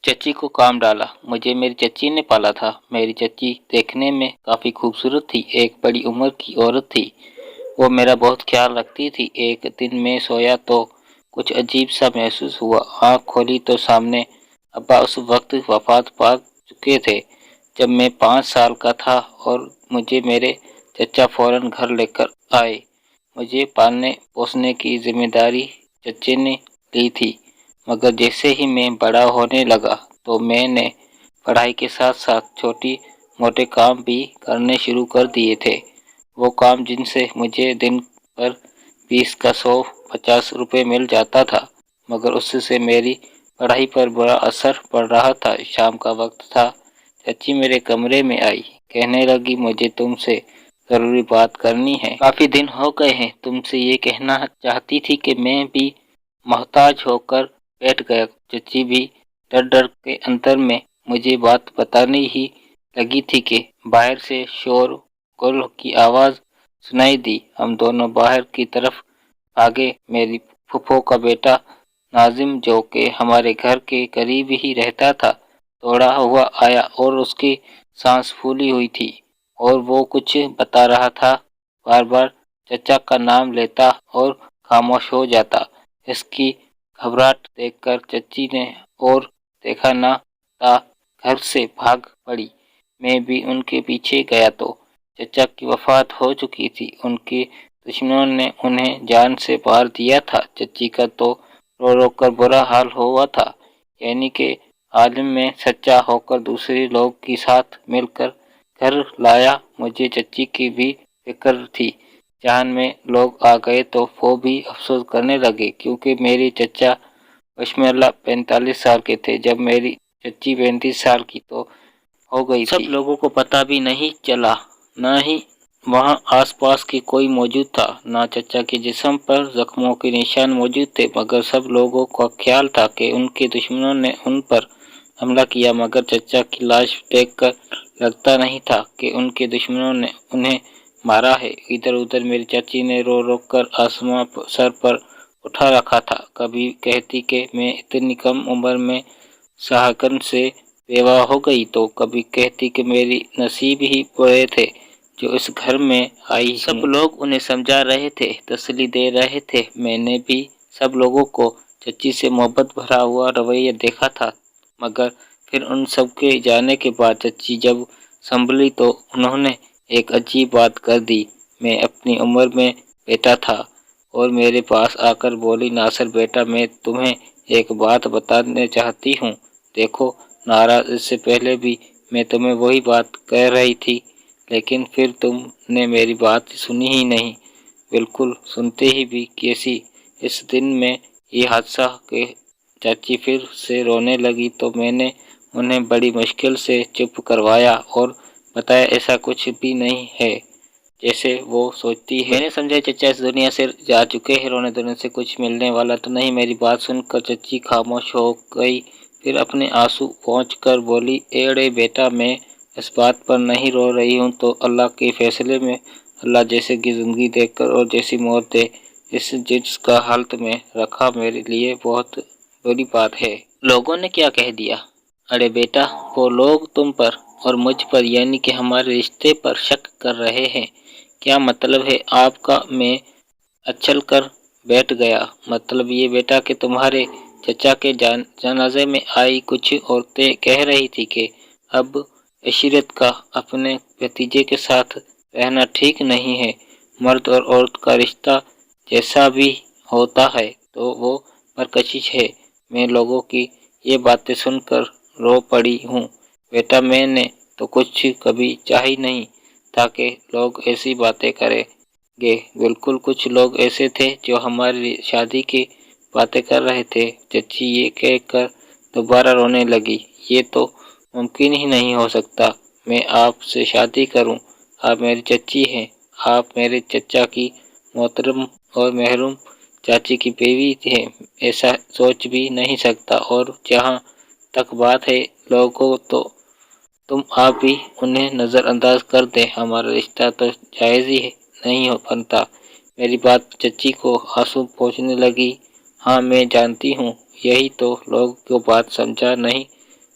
چچی کو کام ڈالا۔ مجھے میری چچی نے پالا تھا۔ میری چچی دیکھنے میں کافی خوبصورت تھی، ایک بڑی عمر کی عورت تھی۔ وہ میرا بہت خیال رکھتی تھی۔ ایک دن میں سویا تو کچھ عجیب سا محسوس ہوا۔ آنکھ کھولی تو سامنے ابا اس وقت وفات پا چکے تھے جب میں 5 سال کا تھا، اور مجھے میرے چچا فوراً گھر لے کر آئے۔ مجھے پالنے پوسنے کی ذمہ داری چچے نے لی تھی، مگر جیسے ہی میں بڑا ہونے لگا تو میں نے پڑھائی کے ساتھ ساتھ چھوٹی موٹے کام بھی کرنے شروع کر دیے تھے۔ وہ کام جن سے مجھے دن پر 20 کا 100 50 روپے مل جاتا تھا، مگر اس سے میری پڑھائی پر برا اثر پڑ رہا تھا۔ شام کا وقت تھا، چچی میرے کمرے میں آئی، کہنے لگی مجھے تم سے ضروری بات کرنی ہے۔ کافی دن ہو گئے ہیں تم سے یہ کہنا چاہتی تھی کہ میں بھی محتاج ہو کر بیٹھ گیا۔ چچی بھی ڈر ڈر کے اندر میں مجھے بات بتانے ہی لگی تھی کہ باہر سے شور غل کی آواز سنائی دی۔ ہم دونوں باہر کی طرف بھاگے۔ میری پھوپھو کا بیٹا ناظم، جو کہ ہمارے گھر کے قریب ہی رہتا تھا، دوڑا ہوا آیا اور اس کی سانس پھولی ہوئی تھی اور وہ کچھ بتا رہا تھا۔ بار بار چچا کا نام لیتا اور خاموش ہو جاتا۔ اس کی گھبراہٹ دیکھ کر چچی نے اور دیکھا نہ تھا گھر سے بھاگ پڑی۔ میں بھی ان کے پیچھے گیا تو چچا کی وفات ہو چکی تھی۔ ان کے دشمنوں نے انہیں جان سے مار دیا تھا۔ چچی کا تو رو رو کر برا حال ہوا تھا، یعنی کہ عالم میں سچا ہو کر دوسرے لوگ کے ساتھ مل کر گھر لایا۔ مجھے چچی کی بھی فکر تھی۔ جہان میں لوگ آ گئے تو وہ بھی افسوس کرنے لگے، کیونکہ میرے چچا بسملہ 45 سال کے تھے جب میری چچی 35 سال کی تو ہو گئی تھی۔ سب لوگوں کو پتہ بھی نہیں چلا، نہ ہی وہاں آس پاس کی کوئی موجود تھا، نہ چچا کے جسم پر زخموں کے نشان موجود تھے، مگر سب لوگوں کا خیال تھا کہ ان کے دشمنوں نے ان پر حملہ کیا۔ مگر چچا کی لاش دیکھ کر لگتا نہیں تھا کہ ان کے دشمنوں نے انہیں مارا ہے۔ ادھر ادھر میری چچی نے رو رو کر آسماں سر پر اٹھا رکھا تھا۔ کبھی کہتی کہ میں اتنی کم عمر میں سہاگن سے بیوہ ہو گئی، تو کبھی کہتی کہ میری نصیب ہی برے تھے جو اس گھر میں آئی ہوں۔ سب لوگ انہیں سمجھا رہے تھے، تسلی دے رہے تھے۔ میں نے بھی سب لوگوں کو چچی سے محبت بھرا ہوا رویہ دیکھا تھا، مگر پھر ان سب کے جانے کے بعد چچی جب سنبھلی تو انہوں نے ایک عجیب بات کر دی۔ میں اپنی عمر میں بیٹا تھا اور میرے پاس آ کر بولی، ناصر بیٹا، میں تمہیں ایک بات بتانا چاہتی ہوں۔ دیکھو ناراض، اس سے پہلے بھی میں تمہیں وہی بات کہہ رہی تھی، لیکن پھر تم نے میری بات سنی ہی نہیں۔ بالکل سنتے ہی بھی کیسی؟ اس دن میں یہ حادثہ کہ چاچی پھر سے رونے لگی تو میں نے انہیں بڑی مشکل سے چپ کروایا اور بتایا ایسا کچھ بھی نہیں ہے جیسے وہ سوچتی ہے۔ میں نے سمجھا چچا اس دنیا سے جا چکے ہیں، رونے دھونے سے کچھ ملنے والا تو نہیں۔ میری بات سن کر چچی خاموش ہو گئی، پھر اپنے آنسو پونچھ کر بولی، اڑے بیٹا، میں اس بات پر نہیں رو رہی ہوں تو اللہ کے فیصلے میں اللہ جیسے کی زندگی دے کر اور جیسی موت دے، اس جنس کا حالت میں رکھا میرے لیے بہت بڑی بات ہے۔ لوگوں نے کیا کہہ دیا؟ اڑے بیٹا، وہ لوگ تم پر اور مجھ پر، یعنی کہ ہمارے رشتے پر شک کر رہے ہیں۔ کیا مطلب ہے آپ کا؟ میں اچھل کر بیٹھ گیا۔ مطلب یہ بیٹا کہ تمہارے چچا کے جنازے میں آئی کچھ عورتیں کہہ رہی تھی کہ اب عشیرت کا اپنے بھتیجے کے ساتھ رہنا ٹھیک نہیں ہے۔ مرد اور عورت کا رشتہ جیسا بھی ہوتا ہے تو وہ پرکشش ہے۔ میں لوگوں کی یہ باتیں سن کر رو پڑی ہوں۔ بیٹا میں نے تو کچھ کبھی چاہی نہیں تھا کہ لوگ ایسی باتیں کریں گے۔ بالکل کچھ لوگ ایسے تھے جو ہماری شادی کی باتیں کر رہے تھے۔ چچی یہ کہہ کر دوبارہ رونے لگی، یہ تو ممکن ہی نہیں ہو سکتا، میں آپ سے شادی کروں، آپ میری چچی ہیں، آپ میرے چچا کی محترم اور مرحوم چاچی کی بیوی ہیں، ایسا سوچ بھی نہیں سکتا۔ اور جہاں تک بات ہے لوگوں، تو تم آپ بھی انہیں نظر انداز کر دیں، ہمارا رشتہ تو جائز ہی نہیں بنتا۔ میری بات چچی کو آنسو پہنچنے لگی۔ ہاں میں جانتی ہوں، یہی تو لوگوں کو بات سمجھا نہیں